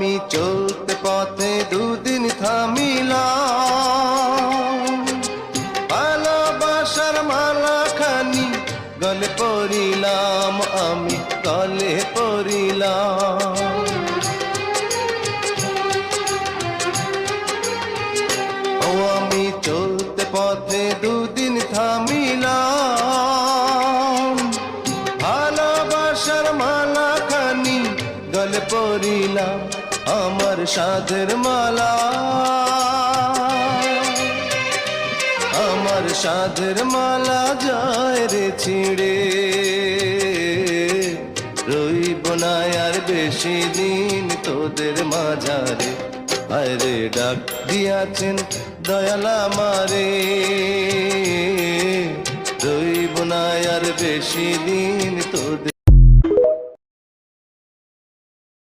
আমি চলতে পথে দুদিন থামিলাম, ভালোবাসার মালা খানি গলে পরিলাম, আমি গলে পরিলাম। ও আমি চলতে পথে দুদিন থামিলাম, ভালোবাসার মালা খানি গলে পরিলাম, আমার সাধের মালা, আমার সাধের মালা যায় রে ছিঁড়ে, রইব না আর বেশি দিন তোদের মাঝারে। আরে ডাক দিয়াছেন দয়াল আমারে, রইব না আর বেশি দিন তোদের